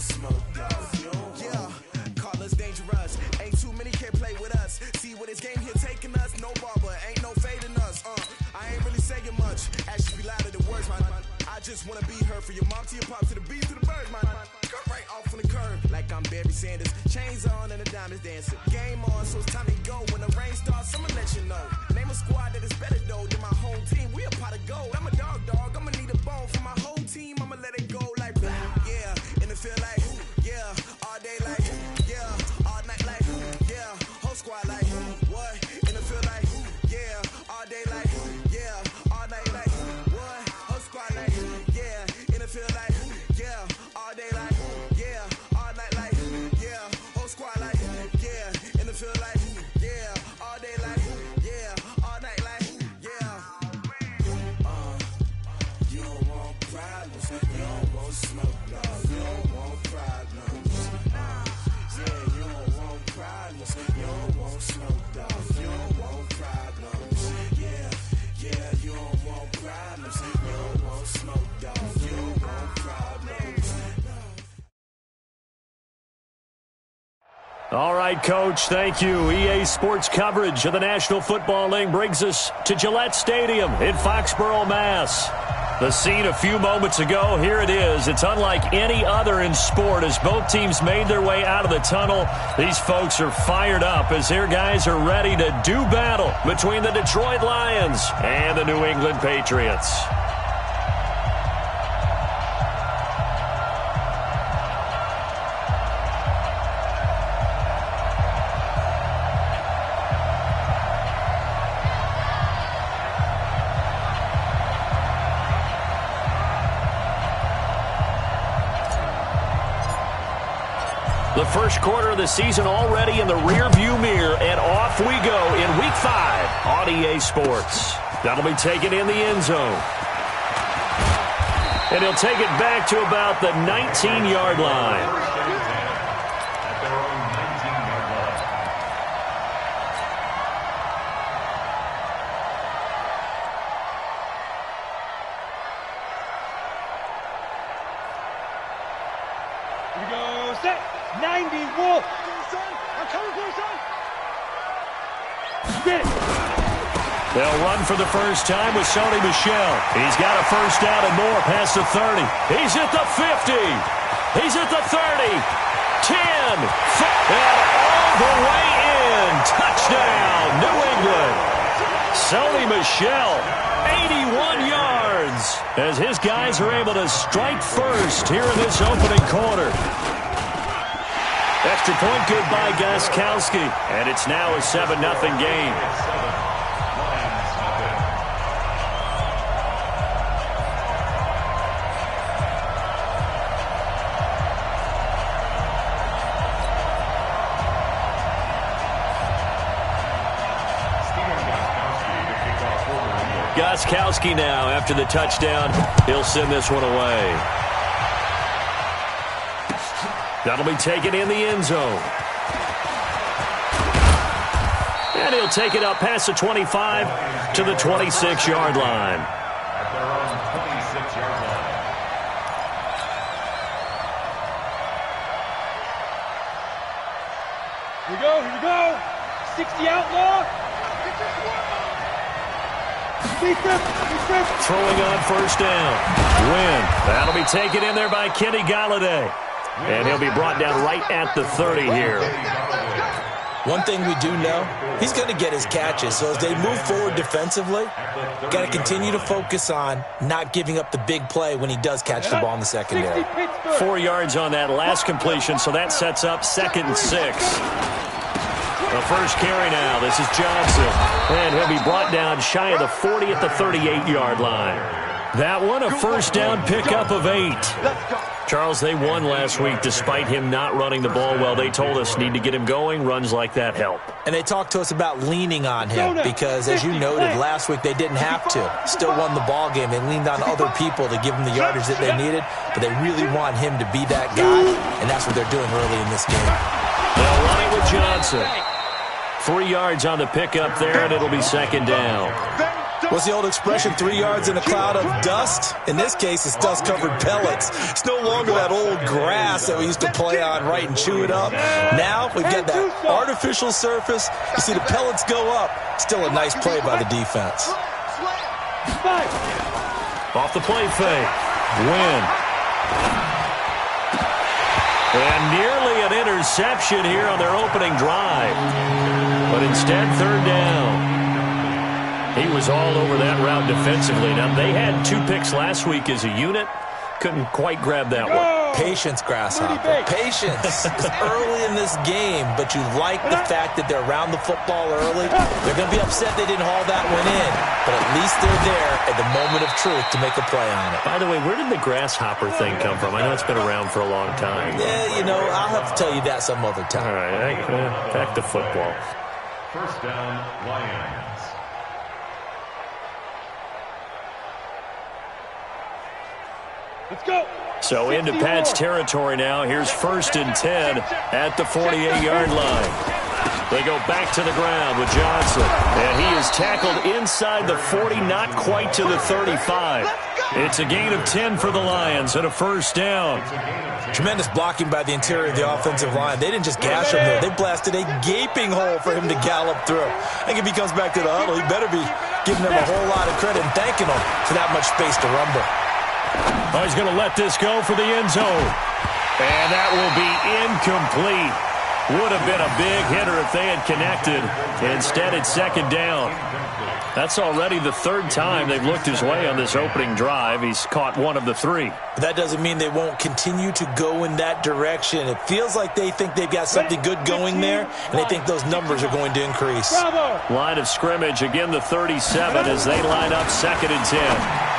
smoke, dog. Yeah, call us dangerous. Ain't too many can play with us. See where this game here taking us. No barber, ain't no fading us. I ain't really saying much. Actions be louder than words, man. I just wanna be heard from your mom to your pop to the beat to the birds, man. Cut right off on the curb, like I'm Barry Sanders. Chains on and the diamonds dancing. Game on, so it's time to go. When the rain starts, I'ma let you know. Name a squad that is better though than my home team. We a pot of gold. I'm a dog. I'ma need a bone for my whole team. I'ma let it go like yeah. In the field like yeah. All day like yeah. All night like yeah. Whole squad like what? In the field like yeah. All day like yeah. All night like what? Whole squad like yeah. In the field like yeah. All day like yeah. All night like yeah. Whole squad like yeah. In the field like yeah. All day like yeah. All night like yeah. You don't want problems. You don't want smoke, dog. You don't want problems. Yeah, you don't want problems. You don't want smoke, dog. You don't want problems. Yeah, you don't want problems. You don't want smoke, dog. You don't want problems. All right, Coach, thank you. EA Sports coverage of the National Football League brings us to Gillette Stadium in Foxborough, Mass. The scene a few moments ago, here it is. It's unlike any other in sport as both teams made their way out of the tunnel. These folks are fired up as their guys are ready to do battle between the Detroit Lions and the New England Patriots. The first quarter of the season already in the rearview mirror, and off we go in Week 5 on EA Sports. That'll be taken in the end zone. And he'll take it back to about the 19-yard line. Here we go, set, 90, wolf. I'm coming for you, son. Spit. They'll run for the first time with Sony Michel. He's got a first down and more past the 30. He's at the 50. He's at the 30. 10. And all the way in. Touchdown, New England. Sony Michel, 81 yards, as his guys are able to strike first here in this opening quarter. Extra point good by Gostkowski, and it's now a 7-0 game. Gostkowski now, after the touchdown, he'll send this one away. That'll be taken in the end zone. And he'll take it up past the 25 to the 26-yard line. At their own 26-yard line. Here we go. 60 outlaw. Throwing on first down. Win. That'll be taken in there by Kenny Galladay. And he'll be brought down right at the 30 here. One thing we do know, he's going to get his catches. So as they move forward defensively, got to continue to focus on not giving up the big play when he does catch the ball in the secondary. 4 yards on that last completion, so that sets up 2nd and 6. The first carry now. This is Johnson. And he'll be brought down shy of the 40 at the 38-yard line. That one, a first down pickup of 8. Charles, they won last week despite him not running the ball well. They told us need to get him going. Runs like that help. And they talked to us about leaning on him because, as you noted, last week they didn't have to. Still won the ball game. They leaned on other people to give them the yardage that they needed, but they really want him to be that guy, and that's what they're doing early in this game. They'll run it with Johnson. 3 yards on the pickup there, and it'll be 2nd down. What's the old expression, 3 yards in a cloud of dust? In this case, it's dust-covered pellets. It's no longer that old grass that we used to play on, right, and chew it up. Now we've got that artificial surface. You see the pellets go up. Still a nice play by the defense. Off the play fake. Win. And nearly an interception here on their opening drive. But instead, third down. He was all over that route defensively. Now, they had 2 picks last week as a unit. Couldn't quite grab that one. Patience, Grasshopper. Patience. It's early in this game, but you like the fact that they're around the football early. They're going to be upset they didn't haul that one in, but at least they're there at the moment of truth to make a play on it. By the way, where did the grasshopper thing come from? I know it's been around for a long time. Yeah, you know, I'll have to tell you that some other time. All right, back to football. First down, Lions. Let's go. So into Pat's territory now. Here's 1st and 10 at the 48-yard line. They go back to the ground with Johnson. And he is tackled inside the 40, not quite to the 35. It's a gain of 10 for the Lions and a first down. Tremendous blocking by the interior of the offensive line. They didn't just gash him there. They blasted a gaping hole for him to gallop through. I think if he comes back to the huddle, he better be giving them a whole lot of credit and thanking them for that much space to rumble. Oh, he's going to let this go for the end zone. And that will be incomplete. Would have been a big hitter if they had connected. Instead, it's second down. That's already the 3rd time they've looked his way on this opening drive. He's caught 1 of the 3. But that doesn't mean they won't continue to go in that direction. It feels like they think they've got something good going there, and they think those numbers are going to increase. Line of scrimmage, again the 37 as they line up 2nd and 10.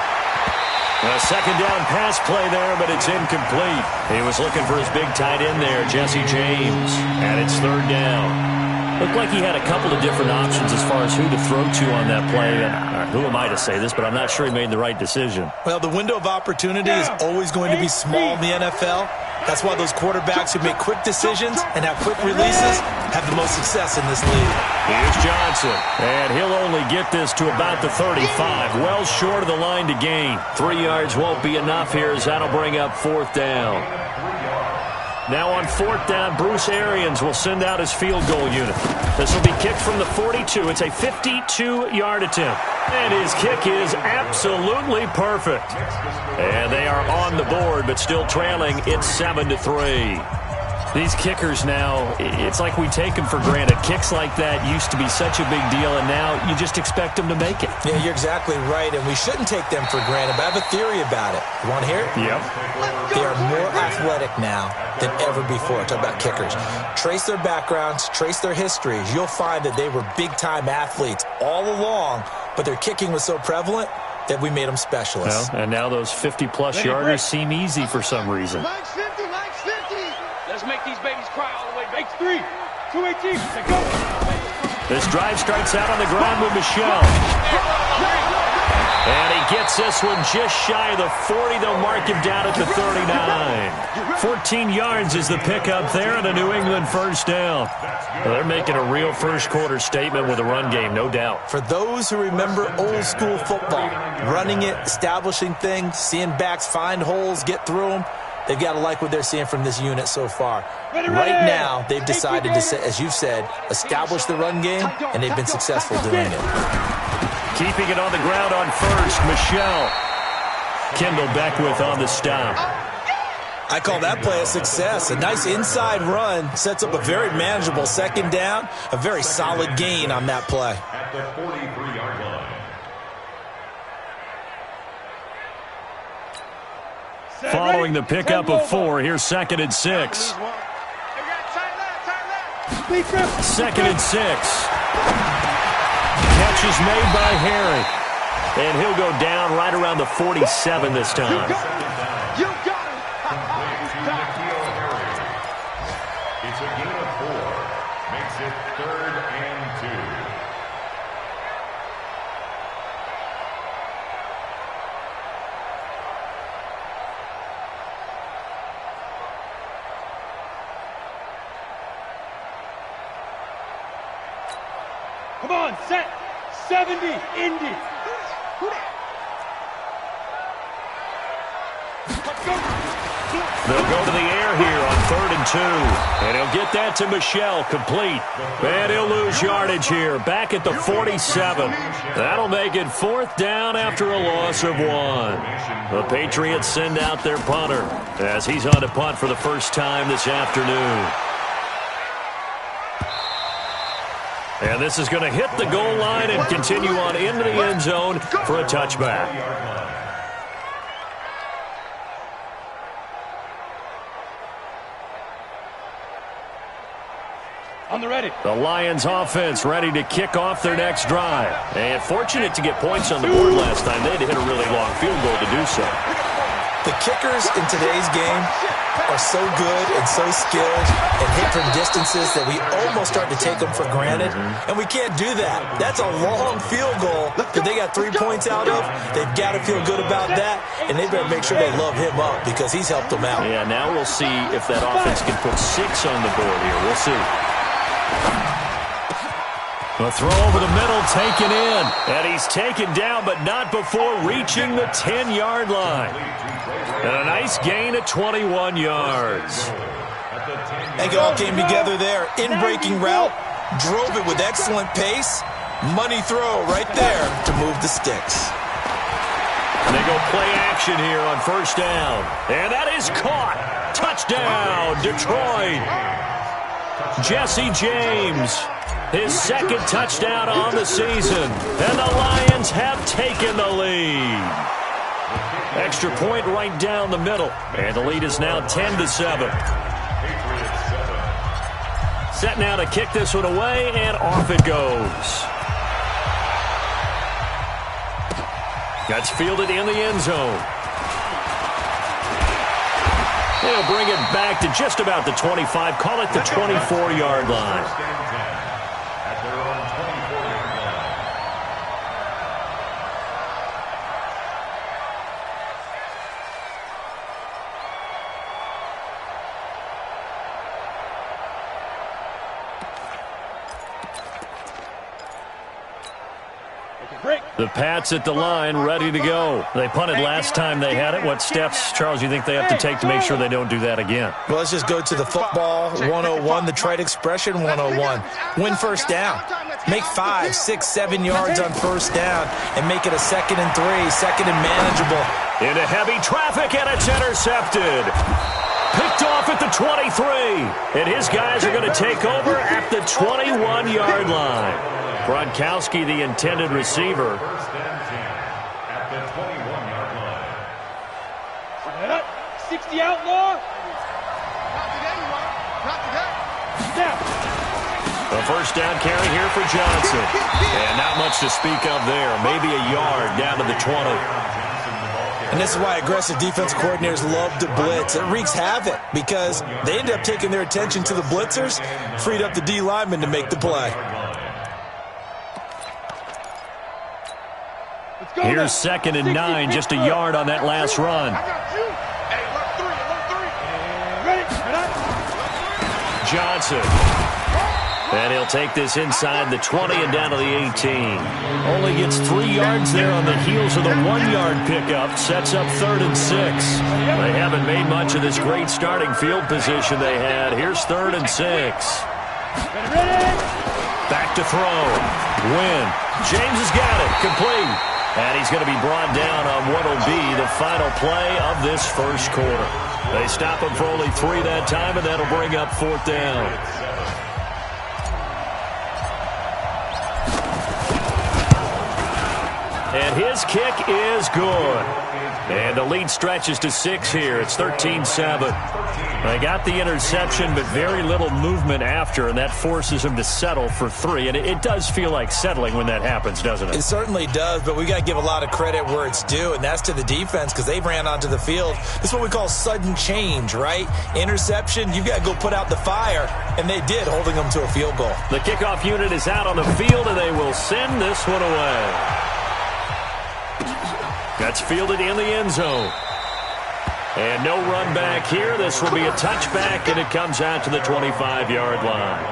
A second down pass play there, but it's incomplete. He was looking for his big tight end there, Jesse James. And it's 3rd down. Looked like he had a couple of different options as far as who to throw to on that play. And who am I to say this, but I'm not sure he made the right decision. Well, the window of opportunity is always going to be small in the NFL. That's why those quarterbacks who make quick decisions and have quick releases have the most success in this league. Here's Johnson, and he'll only get this to about the 35, well short of the line to gain. 3 yards won't be enough here as that'll bring up 4th down. Now on 4th down, Bruce Arians will send out his field goal unit. This will be kicked from the 42. It's a 52-yard attempt. And his kick is absolutely perfect. And they are on the board, but still trailing. It's 7-3. These kickers now, it's like we take them for granted. Kicks like that used to be such a big deal, and now you just expect them to make it. Yeah, you're exactly right, and we shouldn't take them for granted, but I have a theory about it. You want to hear it? Yep. They are more athletic now than ever before. Talk about kickers. Trace their backgrounds, trace their histories. You'll find that they were big-time athletes all along, but their kicking was so prevalent that we made them specialists. Well, and now those 50-plus yarders seem easy for some reason. Max 50, Max 50. Let's make these babies cry all the way. Max 3, 218. Go. This drive starts out on the ground with Michelle. And he gets this one just shy of the 40. They'll mark him down at the 39. 14 yards is the pickup there and a New England first down. Well, they're making a real first-quarter statement with a run game, no doubt. For those who remember old-school football, running it, establishing things, seeing backs find holes, get through them, they've got to like what they're seeing from this unit so far. Right now, they've decided to, as you've said, establish the run game, and they've been successful doing it. Keeping it on the ground on first, Michelle. Kendall Beckwith on the stop. I call that play a success. A nice inside run sets up a very manageable second down, a very solid gain on that play. At the 43-yard line. Following the pickup of 4, here's 2nd and 6. 2nd and 6. Catch is made by Harry. And he'll go down right around the 47 this time. You got it. It's a gain of 4. Makes it 3rd and 2. Come on, set. 70, Indy. They'll go to the air here on 3rd and 2. And he'll get that to Michel, complete. And he'll lose yardage here, back at the 47. That'll make it 4th down after a loss of 1. The Patriots send out their punter as he's on to punt for the first time this afternoon. And this is going to hit the goal line and continue on into the end zone for a touchback. On the ready. The Lions offense ready to kick off their next drive. And fortunate to get points on the board last time. They had to hit a really long field goal to do so. The kickers in today's game are so good and so skilled and hit from distances that we almost start to take them for granted. And we can't do that. That's a long field goal that they got 3 points out of. They've got to feel good about that, and they better make sure they love him up because he's helped them out. Yeah, now we'll see if that offense can put 6 on the board here. We'll see. A throw over the middle, taken in. And he's taken down, but not before reaching the 10-yard line. And a nice gain of 21 yards. I think it all came together there. In-breaking route, drove it with excellent pace. Money throw right there to move the sticks. And they go play action here on 1st down. And that is caught. Touchdown, Detroit. Jesse James, his 2nd touchdown on the season. And the Lions have taken the lead. Extra point right down the middle. And the lead is now 10-7. Set now to kick this one away, and off it goes. That's fielded in the end zone. They'll bring it back to just about the 25. Call it the 24-yard line. The Pats at the line, ready to go. They punted last time they had it. What steps, Charles, you think they have to take to make sure they don't do that again? Well, let's just go to the football 101, the trite expression 101. Win 1st down. Make 5, 6, 7 yards on 1st down and make it a 2nd and 3, 2nd and manageable. Into heavy traffic, and it's intercepted. Picked off at the 23. And his guys are going to take over at the 21-yard line. Gronkowski, the intended receiver. 60 outlaw. A 1st down carry here for Johnson. And not much to speak of there. Maybe a yard down to the 20. And this is why aggressive defense coordinators love to blitz. It wreaks havoc because they end up taking their attention to the blitzers, freed up the D lineman to make the play. Here's 2nd and 9, just a yard on that last run. Johnson. And he'll take this inside the 20 and down to the 18. Only gets 3 yards there on the heels of the 1-yard pickup. Sets up 3rd and 6. They haven't made much of this great starting field position they had. Here's 3rd and 6. Back to throw. Win. James has got it. Complete. And he's going to be brought down on what will be the final play of this 1st quarter. They stop him for only 3 that time, and that'll bring up 4th down. And his kick is good. And the lead stretches to 6 here. It's 13-7. They got the interception, but very little movement after, and that forces him to settle for 3. And it does feel like settling when that happens, doesn't it? It certainly does, but we got to give a lot of credit where it's due, and that's to the defense because they ran onto the field. This is what we call sudden change, right? Interception, you've got to go put out the fire, and they did, holding them to a field goal. The kickoff unit is out on the field, and they will send this one away. That's fielded in the end zone. And no run back here. This will be a touchback, and it comes out to the 25-yard line.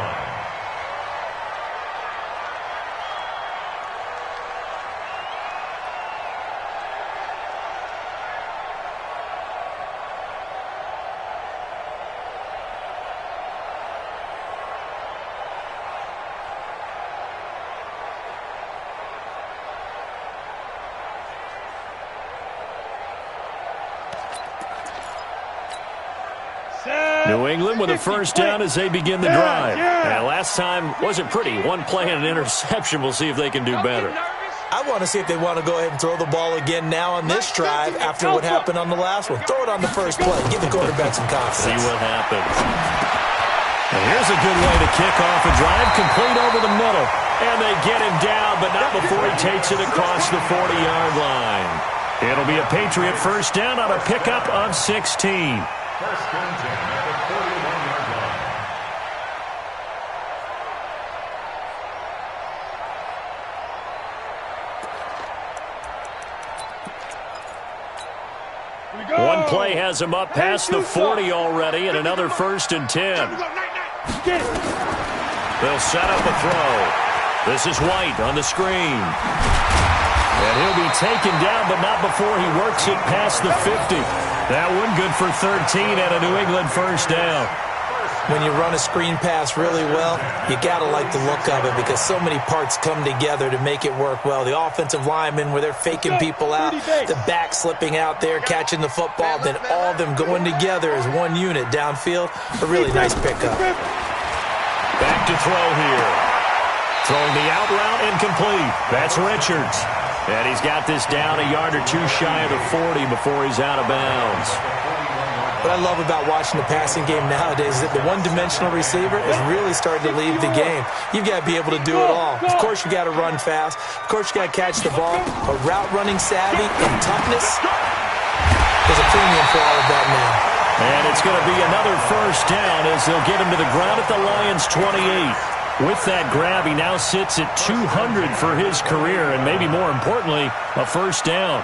New England with a first down as they begin the drive. And last time wasn't pretty. One play and an interception. We'll see if they can do better. I want to see if they want to go ahead and throw the ball again now on this drive after what happened on the last one. Throw it on the first play. Give the quarterback some confidence. See what happens. And here's a good way to kick off a drive, complete over the middle. And they get him down, but not before he takes it across the 40-yard line. It'll be a Patriot first down on a pickup of 16. First and 10 at the 41-yard line. One play has him up past the 40 already, and another first and 10. They'll set up a throw. This is White on the screen. And he'll be taken down, but not before he works it past the 50. That one good for 13 and a New England first down. When you run a screen pass really well, you got to like the look of it because so many parts come together to make it work well. The offensive linemen, where they're faking people out, the back slipping out there, catching the football, then all of them going together as one unit downfield. A really nice pickup. Back to throw here. Throwing the out route incomplete. That's Richards. And he's got this down a yard or two shy of the 40 before he's out of bounds. What I love about watching the passing game nowadays is that the one-dimensional receiver is really starting to leave the game. You've got to be able to do it all. Of course, you got to run fast. Of course, you got to catch the ball. But route running savvy and toughness, there's a premium for all of that now. And it's going to be another first down as they'll get him to the ground at the Lions' 28. With that grab, he now sits at 200 for his career, and maybe more importantly, a first down.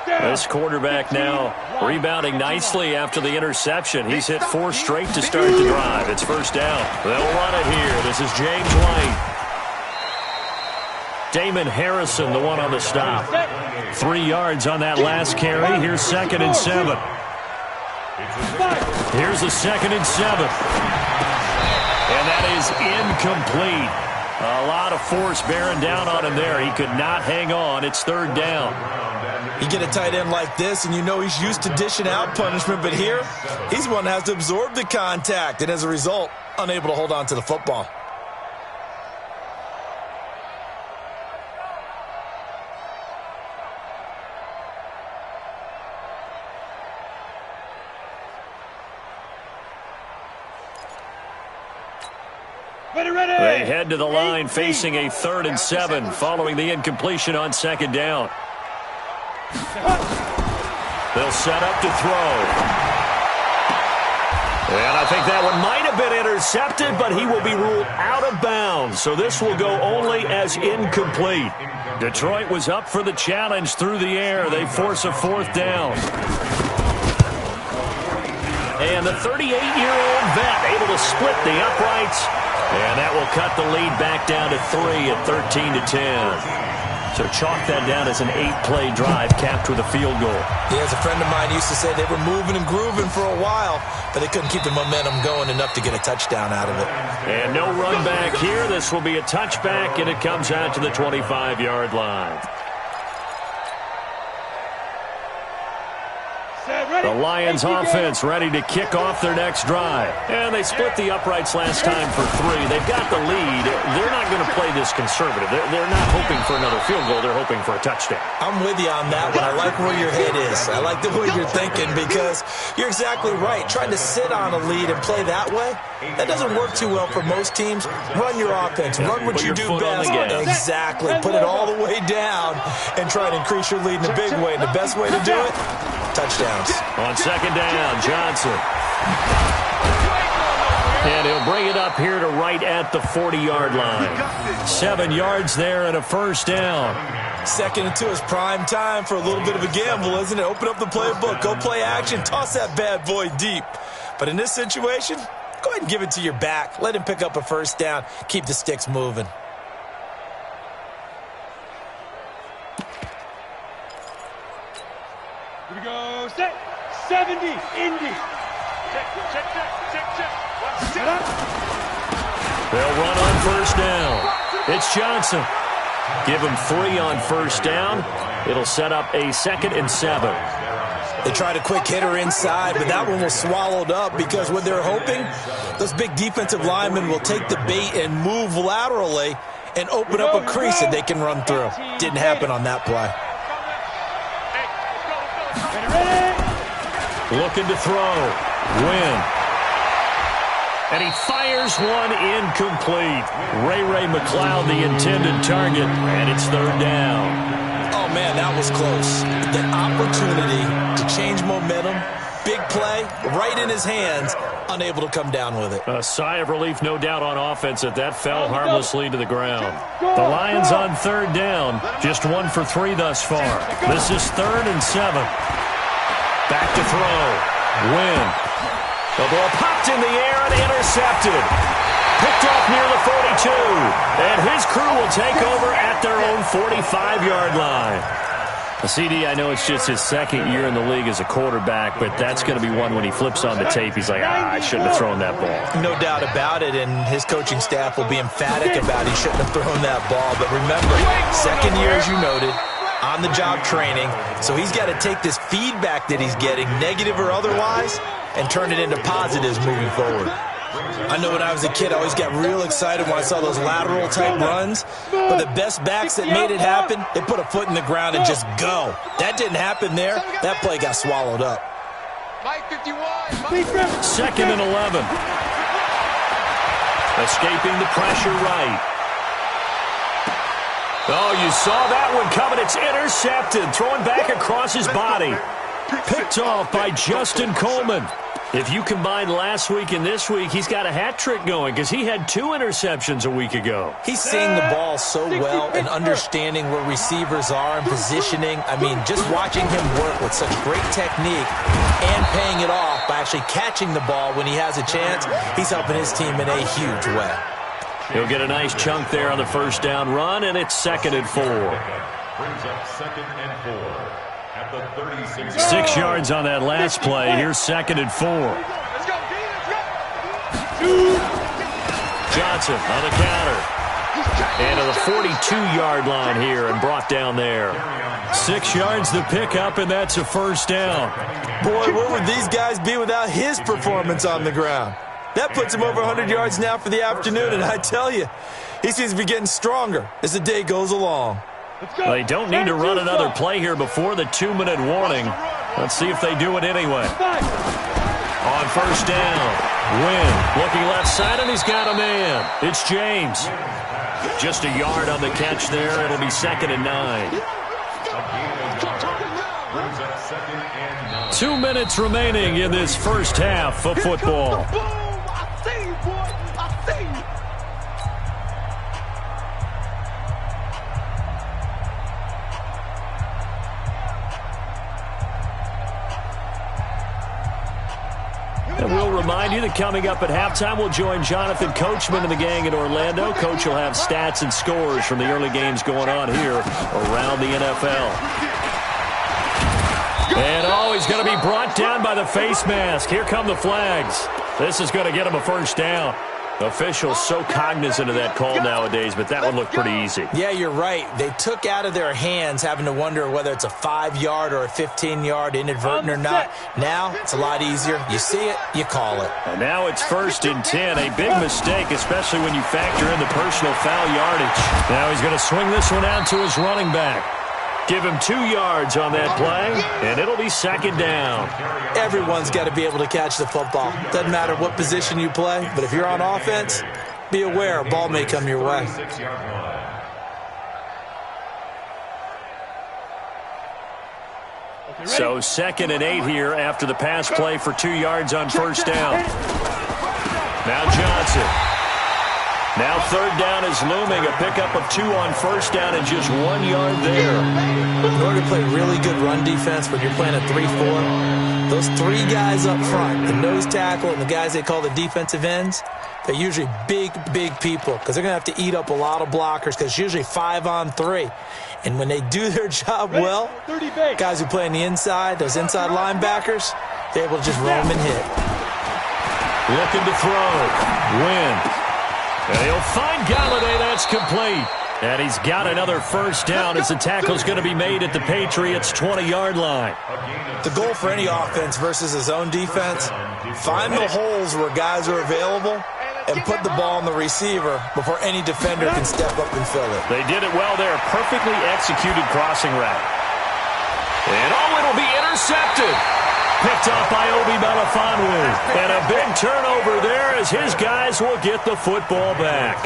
This quarterback now rebounding nicely after the interception. He's hit 4 straight to start the drive. It's first down. They'll run it here. This is James White. Damon Harrison, the one on the stop. 3 yards on that last carry. Here's 2nd and 7. Here's a 2nd and 7. And that is incomplete. A lot of force bearing down on him there. He could not hang on. It's 3rd down. You get a tight end like this, and you know he's used to dishing out punishment, but here, he's the one that has to absorb the contact, and as a result, unable to hold on to the football. They head to the line facing a 3rd and 7 following the incompletion on 2nd down. They'll set up to throw. And I think that one might have been intercepted, but he will be ruled out of bounds. So this will go only as incomplete. Detroit was up for the challenge through the air. They force a 4th down. And the 38-year-old vet able to split the uprights. And that will cut the lead back down to 3 at 13-10. So chalk that down as an 8-play drive capped with a field goal. Yeah, as a friend of mine used to say, they were moving and grooving for a while, but they couldn't keep the momentum going enough to get a touchdown out of it. And no run back here. This will be a touchback, and it comes out to the 25-yard line. The Lions offense ready to kick off their next drive. And they split the uprights last time for 3. They've got the lead. They're not going to play this conservative. They're not hoping for another field goal. They're hoping for a touchdown. I'm with you on that one. I like where your head is. I like the way you're thinking because you're exactly right. Trying to sit on a lead and play that way, that doesn't work too well for most teams. Run your offense. Run what you do best. Exactly. Put it all the way down and try to increase your lead in a big way. And the best way to do it, touchdowns. On 2nd down, Johnson. And he'll bring it up here to right at the 40-yard line. 7 yards there and a first down. 2nd and 2 is prime time for a little bit of a gamble, isn't it? Open up the playbook, go play action, toss that bad boy deep. But in this situation, go ahead and give it to your back. Let him pick up a first down. Keep the sticks moving. Here we go. Set. 70. Indy. Check. They'll run on first down. It's Johnson. Give him 3 on first down. It'll set up a 2nd and 7. They tried a quick hitter inside, but that one was swallowed up because what they're hoping, those big defensive linemen will take the bait and move laterally and open up a crease that they can run through. Didn't happen on that play. Looking to throw. Win. And he fires one incomplete. Ray McLeod, the intended target, and it's third down. Oh, man, that was close. The opportunity to change momentum, big play, right in his hands, unable to come down with it. A sigh of relief, no doubt, on offense that fell harmlessly to the ground. The Lions on third down, just 1 for 3 thus far. This is 3rd and 7. Back to throw. Win. The ball popped in the air and intercepted. Picked off near the 42. And his crew will take over at their own 45-yard line. CD, I know it's just his second year in the league as a quarterback, but that's going to be one when he flips on the tape, he's like, I shouldn't have thrown that ball. No doubt about it, and his coaching staff will be emphatic about he shouldn't have thrown that ball. But remember, second year, as you noted, on-the-job training, so he's got to take this feedback that he's getting, negative or otherwise, and turn it into positives moving forward. I know when I was a kid, I always got real excited when I saw those lateral-type runs, but the best backs that made it happen, they put a foot in the ground and just go. That didn't happen there. That play got swallowed up. 2nd and 11. Escaping the pressure right. Oh, you saw that one coming. It's intercepted. Throwing back across his body. Picked off by Justin Coleman. If you combine last week and this week, he's got a hat trick going because he had 2 interceptions a week ago. He's seeing the ball so well and understanding where receivers are and positioning. I mean, just watching him work with such great technique and paying it off by actually catching the ball when he has a chance, he's helping his team in a huge way. He'll get a nice chunk there on the first down run, and it's 2nd and 4. Brings up 2nd and 4. At the 36. 6 yards on that last play. Here's 2nd and 4. Johnson on the counter. And to the 42-yard line here and brought down there. 6 yards the pickup, and that's a first down. Boy, where would these guys be without his performance on the ground? That puts him over 100 yards now for the afternoon, and I tell you, he seems to be getting stronger as the day goes along. They don't need to run another play here before the 2-minute warning. Let's see if they do it anyway. On first down, Wynn looking left side, and he's got a man. It's James. Just a yard on the catch there. It'll be 2nd and 9. 2 minutes remaining in this first half of football. And we'll remind you that coming up at halftime, we'll join Jonathan Coachman and the gang in Orlando. Coach will have stats and scores from the early games going on here around the NFL. And he's going to be brought down by the face mask. Here come the flags. This is going to get him a first down. Officials so cognizant of that call nowadays, but that one looked pretty easy. Yeah, you're right. They took out of their hands having to wonder whether it's a 5-yard or a 15-yard inadvertent or not. Now it's a lot easier. You see it, you call it. And now it's 1st and 10. A big mistake, especially when you factor in the personal foul yardage. Now he's going to swing this one out to his running back. Give him 2 yards on that play, and it'll be 2nd down. Everyone's got to be able to catch the football. Doesn't matter what position you play, but if you're on offense, be aware a ball may come your way. So 2nd and 8 here after the pass play for 2 yards on first down. Now Johnson. Now 3rd down is looming. A pickup of 2 on first down and just 1 yard there. In order to play really good run defense when you're playing a 3-4, those 3 guys up front, the nose tackle and the guys they call the defensive ends, they're usually big, big people because they're going to have to eat up a lot of blockers because it's usually 5 on 3. And when they do their job well, guys who play on the inside, those inside linebackers, they're able to just roam and hit. Looking to throw. Win. And he'll find Galladay. That's complete. And he's got another first down as the tackle's going to be made at the Patriots' 20-yard line. The goal for any offense versus his own defense, find the holes where guys are available and put the ball on the receiver before any defender can step up and fill it. They did it well there. Perfectly executed crossing route. And it'll be intercepted. Picked off by Obi Melifonwu. And a big turnover there as his guys will get the football back.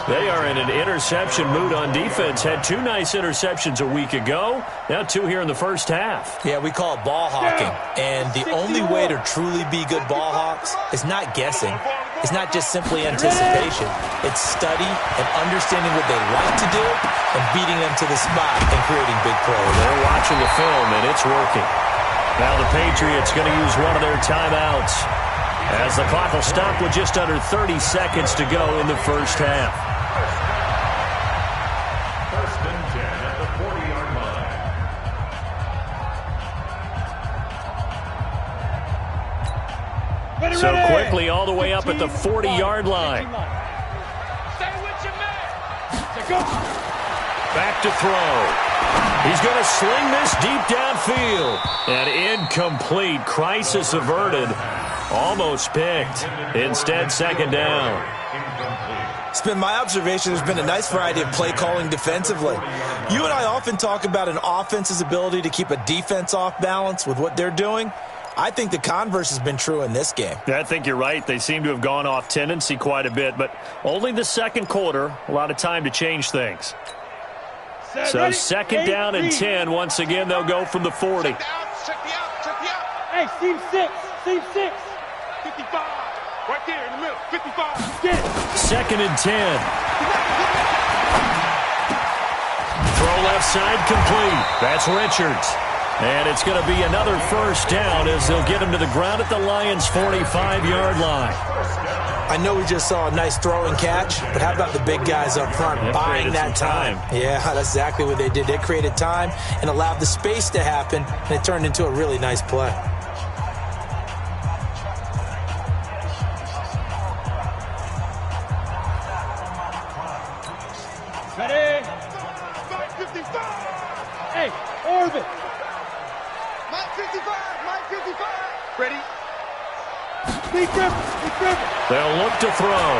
They are in an interception mood on defense. Had 2 nice interceptions a week ago. Now 2 here in the first half. Yeah, we call it ball hawking. And the only way to truly be good ball hawks is not guessing. It's not just simply anticipation. It's study and understanding what they like to do and beating them to the spot and creating big plays. They're watching the film, and it's working. Now the Patriots going to use one of their timeouts as the clock will stop with just under 30 seconds to go in the first half. First and 10 at the 40-yard line. So quickly all the way up at the 40-yard line. Stay with your man. Go. Back to throw. He's going to sling this deep downfield. And incomplete. Crisis averted. Almost picked. Instead, second down. It's been my observation there's been a nice variety of play calling defensively. You and I often talk about an offense's ability to keep a defense off balance with what they're doing. I think the converse has been true in this game. Yeah, I think you're right. They seem to have gone off tendency quite a bit, but only the second quarter. A lot of time to change things. So second down and 10. Once again, they'll go from the 40. Check me out. Hey, seam 6. 55. Right there in the middle. 55. Get it. Second and 10. Throw left side complete. That's Richards. And it's going to be another first down as they'll get him to the ground at the Lions' 45-yard line. I know we just saw a nice throw and catch, but how about the big guys up front buying that time? Yeah, that's exactly what they did. They created time and allowed the space to happen, and it turned into a really nice play. Ready? 55. Hey, orbit. Mike 55. Ready? Be careful. They'll look to throw.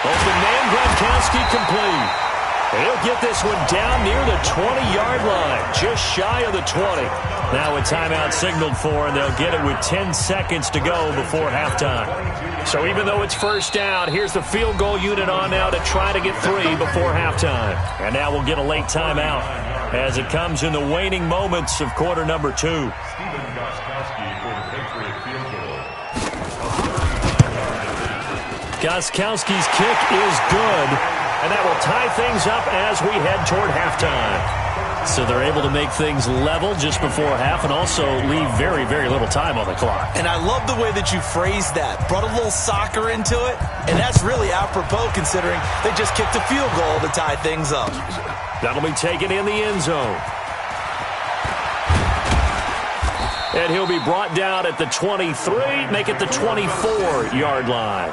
Open man, Gronkowski complete. He'll get this one down near the 20-yard line, just shy of the 20. Now a timeout signaled for, and they'll get it with 10 seconds to go before halftime. So even though it's first down, here's the field goal unit on now to try to get 3 before halftime. And now we'll get a late timeout as it comes in the waning moments of quarter number 2. Gostkowski's kick is good, and that will tie things up as we head toward halftime. So they're able to make things level just before half and also leave very, very little time on the clock. And I love the way that you phrased that. Brought a little soccer into it, and that's really apropos considering they just kicked a field goal to tie things up. That'll be taken in the end zone. And he'll be brought down at the 23, make it the 24-yard line.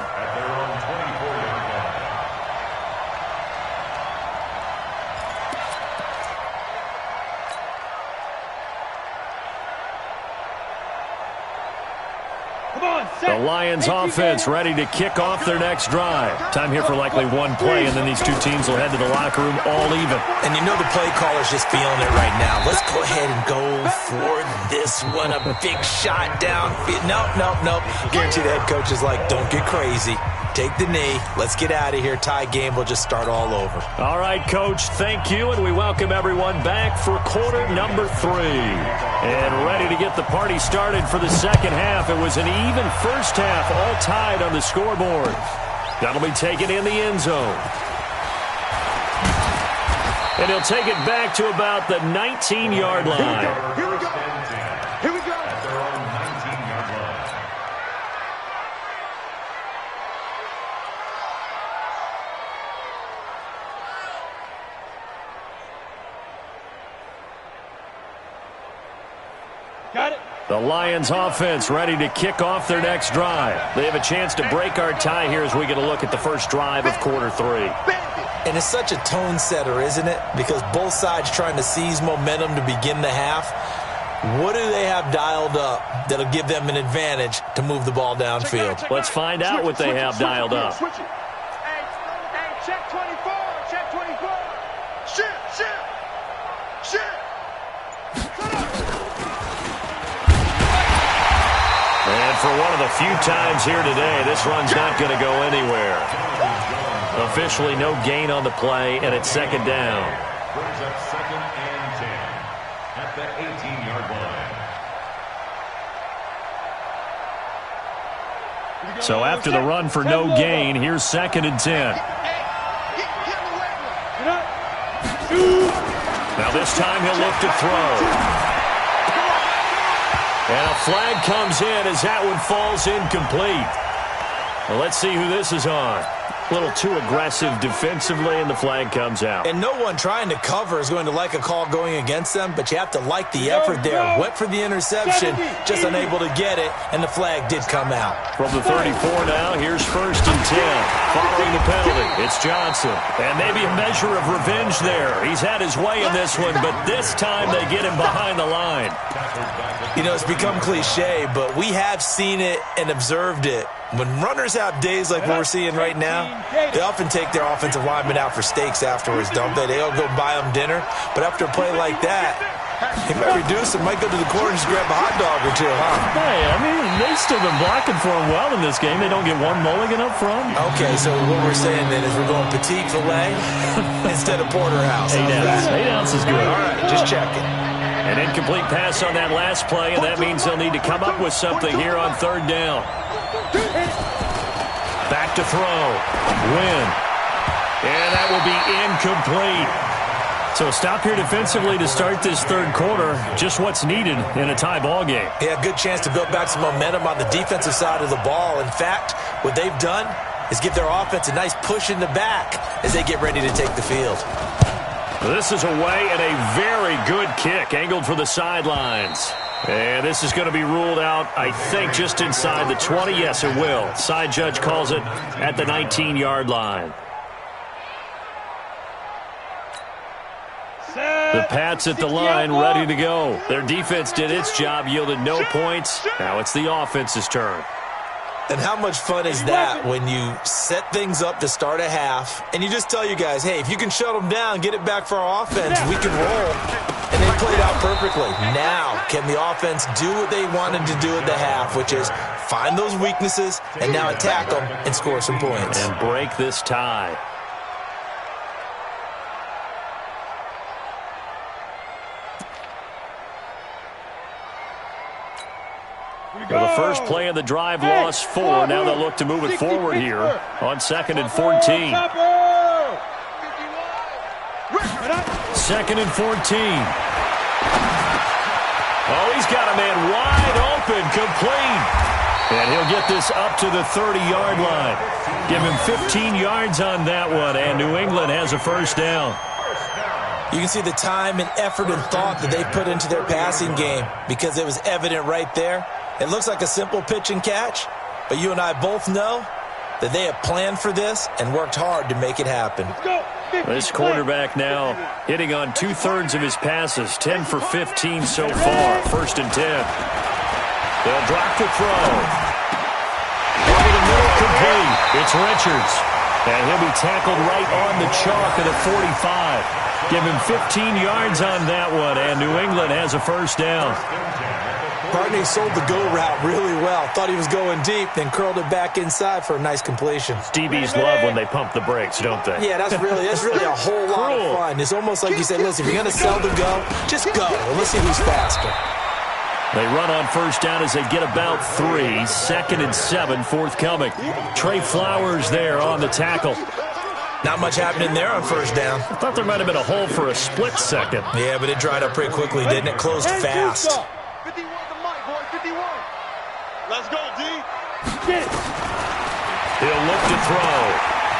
The Lions offense ready to kick off their next drive. Time here for likely one play, and then these two teams will head to the locker room all even. And you know the play caller's just feeling it right now. Let's go ahead and go for this one. A big shot downfield. Nope. Guarantee the head coach is like, don't get crazy. Take the knee. Let's get out of here. Tie game will just start all over. All right, Coach, thank you, and we welcome everyone back for quarter number 3. And ready to get the party started for the second half. It was an even first half, all tied on the scoreboard. That'll be taken in the end zone. And he'll take it back to about the 19-yard line. Here we go. At their own 19-yard line. Got it. The Lions offense ready to kick off their next drive. They have a chance to break our tie here as we get a look at the first drive of quarter 3. And it's such a tone setter, isn't it? Because both sides trying to seize momentum to begin the half. What do they have dialed up that'll give them an advantage to move the ball downfield? Let's find out what they have dialed up. Hey, check 24. Check 24. Shit. And for one of the few times here today, this run's not going to go anywhere. Officially no gain on the play, and it's second down. Brings up 2nd and 10 at the 18-yard line. So after the run for no gain, here's 2nd and 10. Now this time he'll look to throw. And a flag comes in as that one falls incomplete. Well, let's see who this is on. A little too aggressive defensively, and the flag comes out. And no one trying to cover is going to like a call going against them, but you have to like the effort there. Went for the interception, just unable to get it, and the flag did come out. From the 34 now, here's 1st and 10. Following the penalty, it's Johnson. And maybe a measure of revenge there. He's had his way in this one, but this time they get him behind the line. You know, it's become cliche, but we have seen it and observed it. When runners have days like what we're seeing right now, they often take their offensive linemen out for steaks afterwards, don't they? They all go buy them dinner. But after a play like that, he might reduce and might go to the corner and just grab a hot dog or two, huh? Hey, I mean, they've still been blocking for him well in this game. They don't get one mulligan up front. Okay, so what we're saying then is we're going petite filet instead of porterhouse. 8 ounces. 8 ounces good. All right, just checking. An incomplete pass on that last play, and that means they'll need to come up with something here on 3rd down. Back to throw. Win. And that will be incomplete. So stop here defensively to start this 3rd quarter. Just what's needed in a tie ball game. Yeah, good chance to build back some momentum on the defensive side of the ball. In fact, what they've done is give their offense a nice push in the back as they get ready to take the field. This is away and a very good kick angled for the sidelines. And this is going to be ruled out, I think, just inside the 20. Yes, it will. Side judge calls it at the 19-yard line. The Pats at the line, ready to go. Their defense did its job, yielded no points. Now it's the offense's turn. And how much fun is that when you set things up to start a half and you just tell you guys, hey, if you can shut them down, get it back for our offense, we can roll. And they played out perfectly. Now, can the offense do what they wanted to do at the half, which is find those weaknesses and now attack them and score some points. And break this tie. Well, the first play of the drive lost 4. Now they'll look to move it forward here on 2nd and 14. 2nd and 14. Oh, he's got a man wide open, complete. And he'll get this up to the 30-yard line. Give him 15 yards on that one, and New England has a first down. You can see the time and effort and thought that they put into their passing game because it was evident right there. It looks like a simple pitch and catch, but you and I both know that they have planned for this and worked hard to make it happen. This quarterback now hitting on 2/3 of his passes, 10 for 15 so far. 1st and 10. They'll drop the throw. Right in the middle, complete. It's Richards. And he'll be tackled right on the chalk of the 45. Give him 15 yards on that one, and New England has a first down. Barney sold the go route really well. Thought he was going deep, then curled it back inside for a nice completion. DBs love when they pump the brakes, don't they? Yeah, that's really a whole lot of fun. It's almost like you say, listen, if you're going to sell the go, just go. And let's see who's faster. They run on first down as they get about 3. 2nd and 7 forthcoming. Trey Flowers there on the tackle. Not much happening there on first down. I thought there might have been a hole for a split second. Yeah, but it dried up pretty quickly, didn't it? Closed fast. 51 to Mike, boy, 51. Let's go, D. He'll look to throw.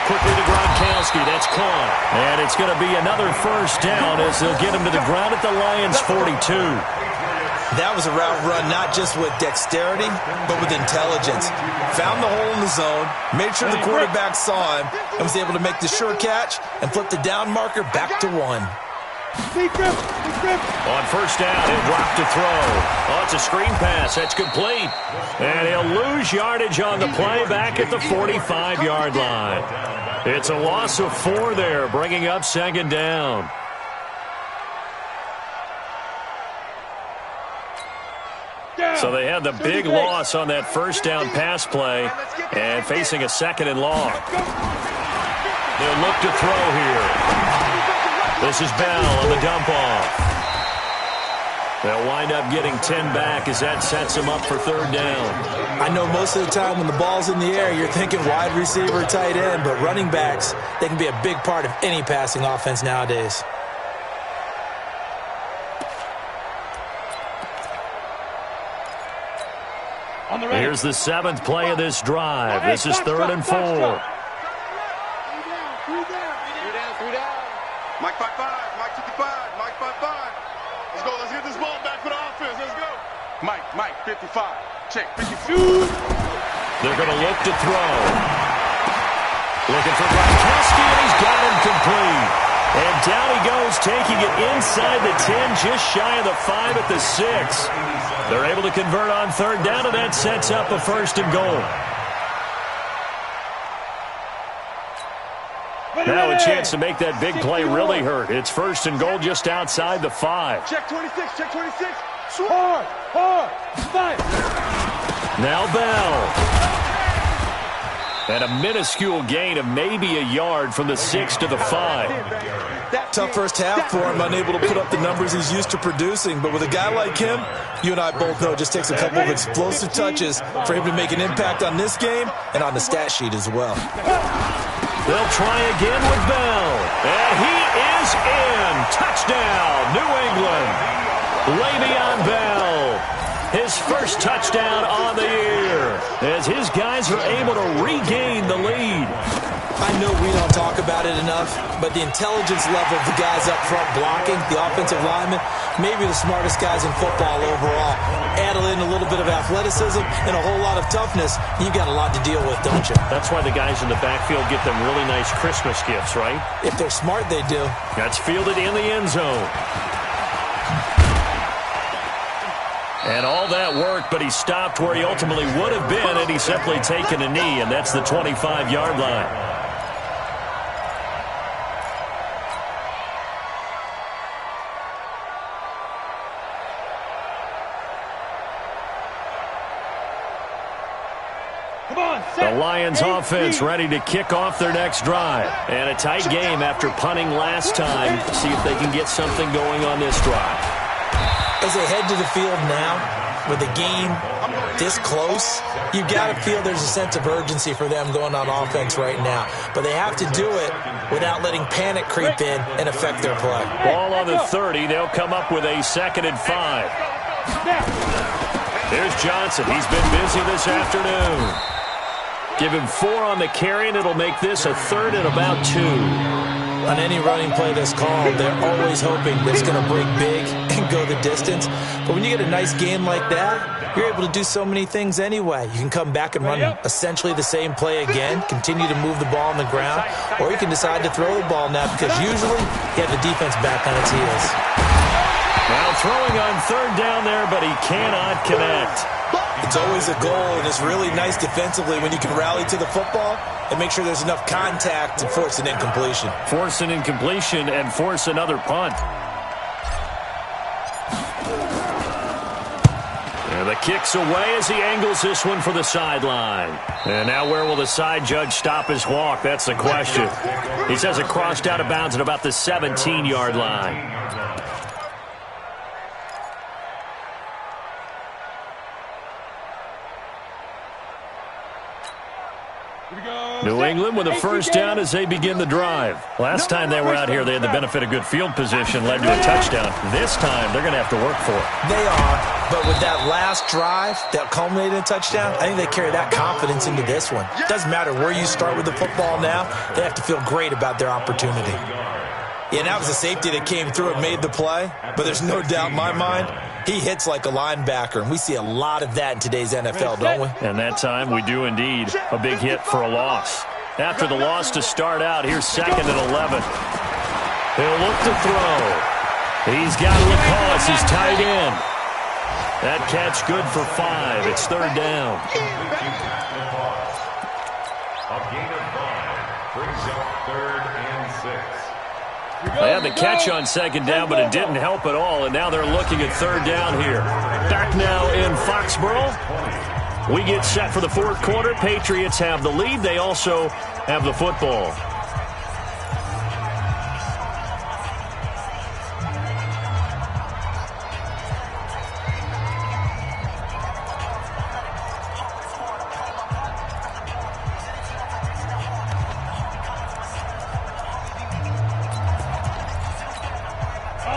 Quickly to Gronkowski. That's caught. And it's going to be another first down as they'll get him to the ground at the Lions' 42. That was a route run not just with dexterity, but with intelligence. Found the hole in the zone, made sure the quarterback saw him, and was able to make the sure catch and flip the down marker back to 1. On first down, he'll drop to throw. Oh, it's a screen pass. That's complete. And he'll lose yardage on the play back at the 45-yard line. It's a loss of 4 there, bringing up second down. So they had the big loss on that first down pass play and facing a second and long. They'll look to throw here. This is Bell on the dump off. They'll wind up getting 10 back as that sets them up for third down. I know most of the time when the ball's in the air, you're thinking wide receiver, tight end, but running backs, they can be a big part of any passing offense nowadays. Here's the 7th play of this drive. This is 3rd and 4. 3 down. Mike 5-5. Mike 55. Mike 5-5. Let's go. Let's get this ball back for the offense. Let's go. Mike 55. Check. 52. They're going to look to throw. Looking for Kese, and he's got him complete. And down he goes, taking it inside the 10, just shy of the 5 at the 6. They're able to convert on third down, and that sets up a 1st and goal. Now a chance to make that big play really hurt. It's 1st and goal just outside the 5. Check 26. Check 26. Hard. 5. Now Bell. And a minuscule gain of maybe a yard from the 6 to the 5. Tough first half for him, unable to put up the numbers he's used to producing. But with a guy like him, you and I both know it just takes a couple of explosive touches for him to make an impact on this game and on the stat sheet as well. They'll try again with Bell. And he is in. Touchdown, New England. Le'Veon Bell. His first touchdown on the year as his guys are able to regain the lead. I know we don't talk about it enough, but the intelligence level of the guys up front blocking, the offensive linemen, maybe the smartest guys in football overall. Add in a little bit of athleticism and a whole lot of toughness, you've got a lot to deal with, don't you? That's why the guys in the backfield get them really nice Christmas gifts, right? If they're smart, they do. That's fielded in the end zone. And all that worked, but he stopped where he ultimately would have been, and he's simply taken a knee, and that's the 25-yard line. The Lions offense ready to kick off their next drive. And a tight game after punting last time. See if they can get something going on this drive. As they head to the field now, with the game this close, you've got to feel there's a sense of urgency for them going on offense right now. But they have to do it without letting panic creep in and affect their play. Ball on the 30. They'll come up with a 2nd and 5. There's Johnson. He's been busy this afternoon. Give him 4 on the carry, and it'll make this a 3rd and about 2. On any running play that's called, they're always hoping that it's going to break big and go the distance. But when you get a nice game like that, you're able to do so many things anyway. You can come back and run essentially the same play again, continue to move the ball on the ground, or you can decide to throw the ball now because usually you have the defense back on its heels. Now throwing on third down there, but he cannot connect. It's always a goal, and it's really nice defensively when you can rally to the football and make sure there's enough contact to force an incompletion. Force an incompletion and force another punt. And the kick's away as he angles this one for the sideline. And now where will the side judge stop his walk? That's the question. He says it crossed out of bounds at about the 17-yard line. New England with a first down as they begin the drive. Last time they were out here, they had the benefit of good field position, led to a touchdown. This time, they're going to have to work for it. They are, but with that last drive that culminated in a touchdown, I think they carry that confidence into this one. It doesn't matter where you start with the football now, they have to feel great about their opportunity. Yeah, that was a safety that came through and made the play, but there's no doubt in my mind, He hits like a linebacker, and we see a lot of that in today's NFL, don't we? And that time we do indeed. A big hit for a loss. After the loss to start out, here's 2nd and 11. He'll look to throw. He's got LaCosse, his tight end. That catch good for 5. It's 3rd down. A gain of 5 brings up 3rd and 6. They had the catch on 2nd down, but it didn't help at all, and now they're looking at 3rd down here. Back now in Foxborough. We get set for the 4th quarter. Patriots have the lead. They also have the football.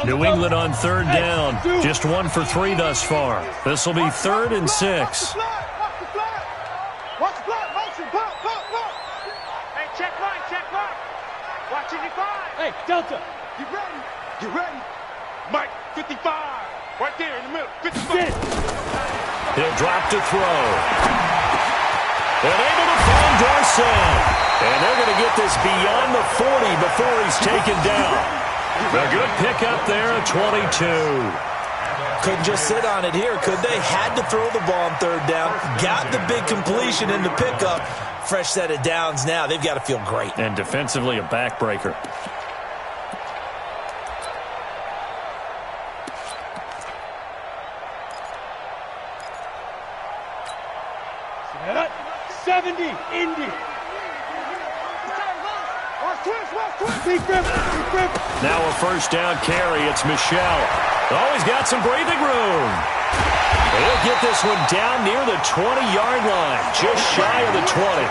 New England on 3rd down. Just 1 for 3 thus far. This will be 3rd and 6. Watch the block. Motion. Block. Hey, check line. Watching your 5. Hey, Delta. Get ready. Mike, 55. Right there in the middle. 55. He'll drop to throw. And able to find Dorsett. And they're going to get this beyond the 40 before he's taken down. A good pickup there at 22. Couldn't just sit on it here, could they? Had to throw the ball on 3rd down. Got the big completion in the pickup. Fresh set of downs now. They've got to feel great. And defensively, a backbreaker. Set up. 70. Indy. Now a 1st down carry. It's Michel. Oh, he's got some breathing room. He'll get this one down near the 20-yard line, just shy of the 20.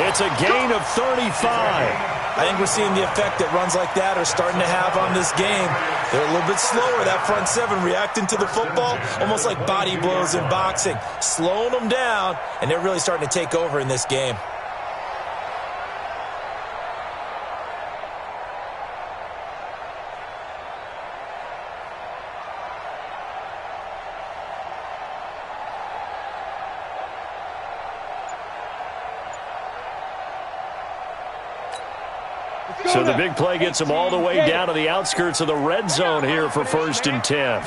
It's a gain of 35. I think we're seeing the effect that runs like that are starting to have on this game. They're a little bit slower, that front 7, reacting to the football, almost like body blows in boxing, slowing them down, and they're really starting to take over in this game. So the big play gets him all the way down to the outskirts of the red zone here for 1st and 10.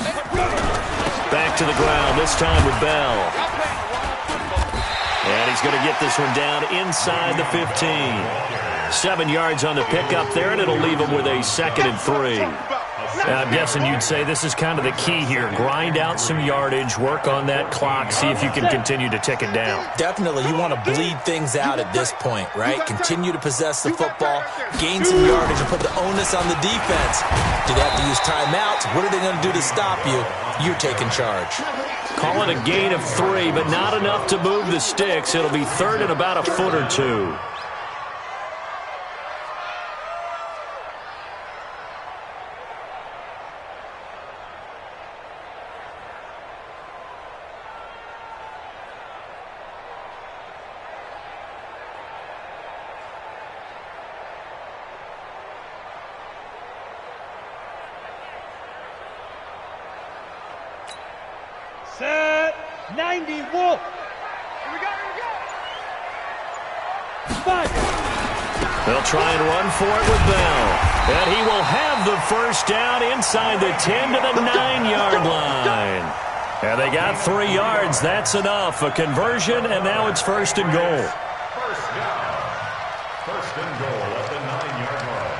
Back to the ground, this time with Bell. And he's going to get this one down inside the 15. 7 yards on the pickup there, and it'll leave him with a 2nd and 3. I'm guessing you'd say this is kind of the key here. Grind out some yardage, work on that clock, see if you can continue to tick it down. Definitely. You want to bleed things out at this point, right? Continue to possess the football, gain some yardage, and put the onus on the defense. Do they have to use timeouts? What are they going to do to stop you? You're taking charge. Call it a gain of 3, but not enough to move the sticks. It'll be 3rd and about a foot or 2. Set. 90, Wolf. Here we go. 5. They'll try and run for it with Bell. And he will have the 1st down inside the 10 to the 9-yard line. And they got 3 yards. That's enough. A conversion, and now it's 1st and goal. 1st down. 1st and goal at the 9-yard line.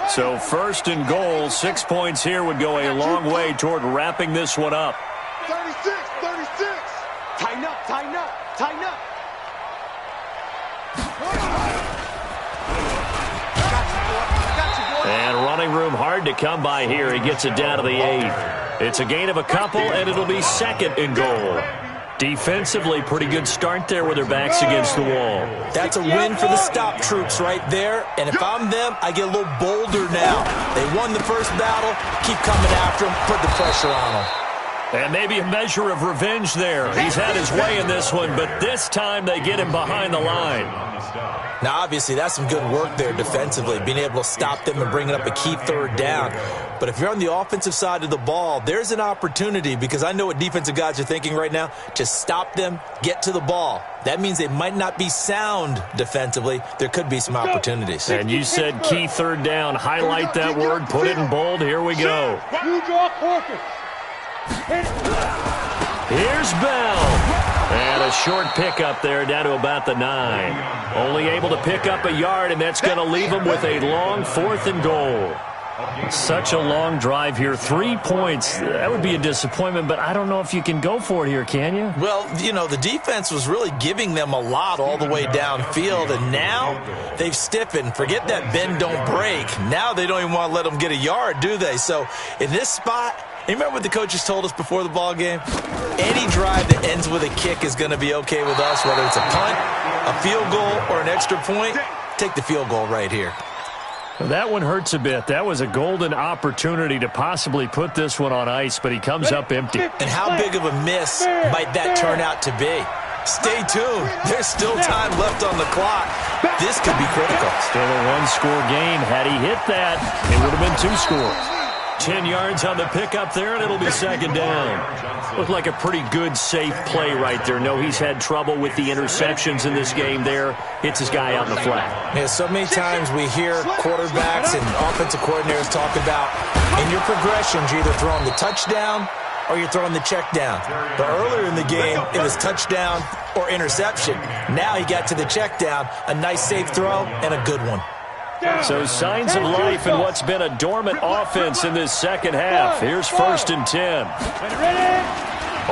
So 1st and goal, 6 points here would go a long way toward wrapping this one up. 36. Tighten up. And running room hard to come by here. He gets it down to the 8. It's a gain of a couple, and it'll be 2nd and goal. Defensively, pretty good start there with their backs against the wall. That's a win for the stop troops right there. And if I'm them, I get a little bolder now. They won the first battle. Keep coming after them. Put the pressure on them. And maybe a measure of revenge there. He's had his way in this one, but this time they get him behind the line. Now, obviously, that's some good work there defensively, being able to stop them and bringing up a key third down. But if you're on the offensive side of the ball, there's an opportunity, because I know what defensive guys are thinking right now, to stop them, get to the ball. That means they might not be sound defensively. There could be some opportunities. And you said key third down. Highlight that word, put it in bold. Here we go. Here's Bell. And a short pickup there down to about the 9. Only able to pick up a yard, and that's going to leave them with a long 4th and goal. Such a long drive here. 3 points. That would be a disappointment, but I don't know if you can go for it here, can you? Well, you know, the defense was really giving them a lot all the way downfield, and now they've stiffened. Forget that bend, don't break. Now they don't even want to let them get a yard, do they? So in this spot, you remember what the coaches told us before the ball game? Any drive that ends with a kick is going to be okay with us, whether it's a punt, a field goal, or an extra point. Take the field goal right here. That one hurts a bit. That was a golden opportunity to possibly put this one on ice, but he comes up empty. And how big of a miss might that turn out to be? Stay tuned. There's still time left on the clock. This could be critical. Still a one-score game. Had he hit that, it would have been 2 scores. 10 yards on the pickup there, and it'll be 2nd down. Looked like a pretty good, safe play right there. No, he's had trouble with the interceptions in this game there. Hits his guy out in the flat. Yeah, so many times we hear quarterbacks and offensive coordinators talk about in your progressions, you're either throwing the touchdown or you're throwing the check down. But earlier in the game, it was touchdown or interception. Now he got to the check down, a nice safe throw, and a good one. So signs of life in what's been a dormant offense in this second half. Here's 1st and 10.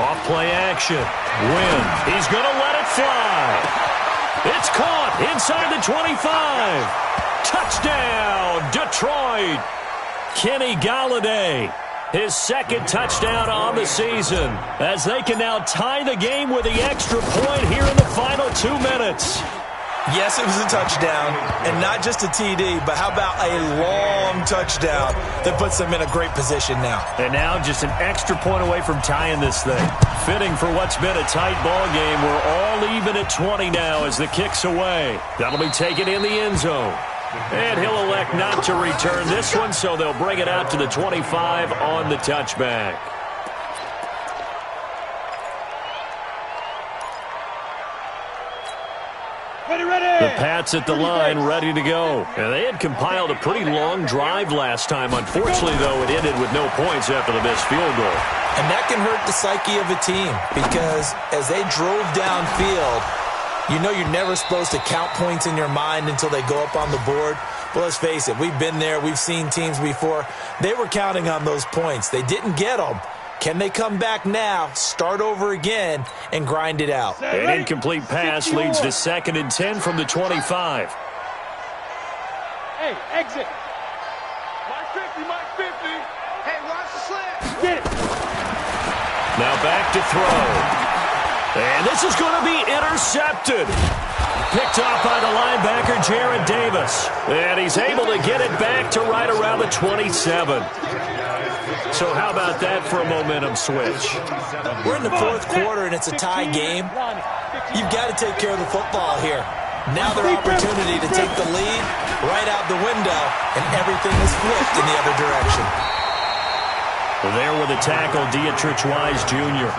Off play action. Wynn. He's going to let it fly. It's caught inside the 25. Touchdown, Detroit. Kenny Golladay. His 2nd touchdown on the season, as they can now tie the game with the extra point here in the final 2 minutes. Yes, it was a touchdown, and not just a TD, but how about a long touchdown that puts them in a great position now. And now just an extra point away from tying this thing. Fitting for what's been a tight ball game. We're all even at 20 now as the kick's away. That'll be taken in the end zone. And he'll elect not to return this one, so they'll bring it out to the 25 on the touchback. The Pats at the line, ready to go. And they had compiled a pretty long drive last time. Unfortunately, though, it ended with no points after the missed field goal. And that can hurt the psyche of a team, because as they drove downfield, you know you're never supposed to count points in your mind until they go up on the board. But let's face it, we've been there. We've seen teams before. They were counting on those points. They didn't get them. Can they come back now, start over again, and grind it out? An incomplete pass leads to 2nd and 10 from the 25. Hey, exit. Mike 50, Mike 50. Hey, watch the slant. Get it. Now back to throw. And this is going to be intercepted. Picked off by the linebacker, Jared Davis. And he's able to get it back to right around the 27. So how about that for a momentum switch? We're in the 4th quarter, and it's a tie game. You've got to take care of the football here. Now their opportunity to take the lead right out the window, and everything is flipped in the other direction. There with a tackle, Dietrich Wise Jr.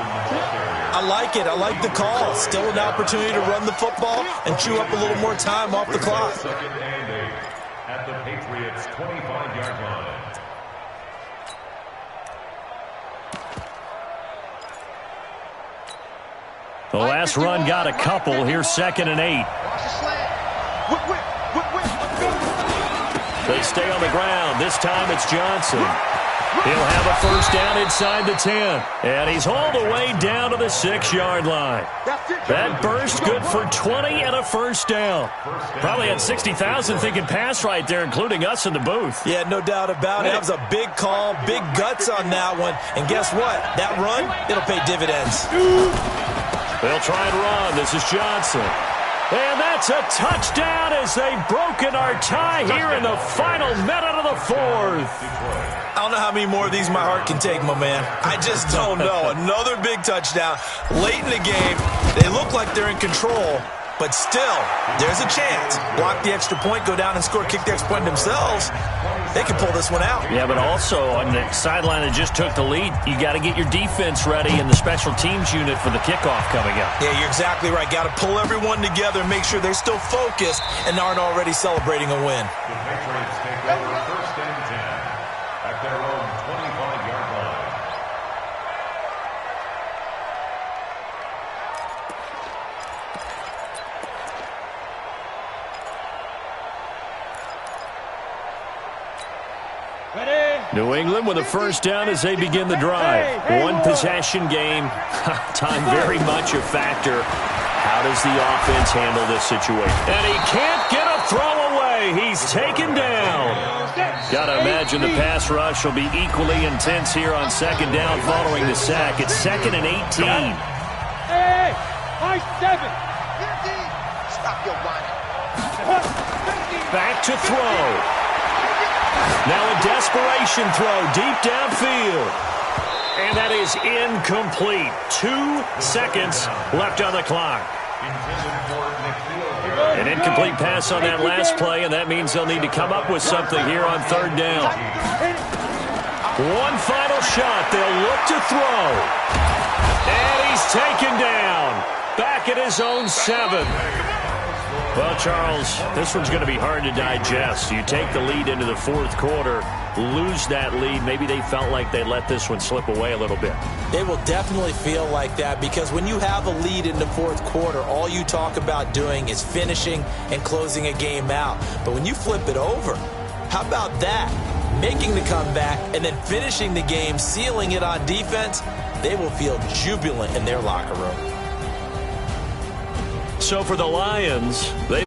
I like it. I like the call. Still an opportunity to run the football and chew up a little more time off the clock. At the Patriots' 25-yard line. The last run got a couple. Here's 2nd and 8. They stay on the ground. This time it's Johnson. He'll have a 1st down inside the 10. And he's all the way down to the 6-yard line. That burst good for 20 and a 1st down. Probably had 60,000 thinking pass right there, including us in the booth. Yeah, no doubt about it. That was a big call, big guts on that one. And guess what? That run, it'll pay dividends. They'll try and run. This is Johnson. And that's a touchdown as they've broken our tie here in the final minute of the 4th. I don't know how many more of these my heart can take, my man. I just don't know. Another big touchdown. Late in the game, they look like they're in control, but still, there's a chance. Block the extra point, go down and score, kick the extra point themselves. They can pull this one out. Yeah, but also on the sideline that just took the lead, you got to get your defense ready and the special teams unit for the kickoff coming up. Yeah, you're exactly right. Got to pull everyone together and make sure they're still focused and aren't already celebrating a win. The Patriots take over first and 10 at their own 25-yard line. New England with a first down as they begin the drive. One possession game. Time very much a factor. How does the offense handle this situation? And he can't get a throw away. He's taken down. Got to imagine the pass rush will be equally intense here on second down following the sack. It's 2nd and 18. Hey, high 7. Stop your whining. Back to throw. Now a desperation throw deep downfield. And that is incomplete. 2 seconds left on the clock. An incomplete pass on that last play, and that means they'll need to come up with something here on third down. One final shot. They'll look to throw. And he's taken down. Back at his own 7. Well, Charles, this one's going to be hard to digest. You take the lead into the fourth quarter, lose that lead. Maybe they felt like they let this one slip away a little bit. They will definitely feel like that because when you have a lead in the fourth quarter, all you talk about doing is finishing and closing a game out. But when you flip it over, how about that? Making the comeback and then finishing the game, sealing it on defense, they will feel jubilant in their locker room. So for the Lions, they've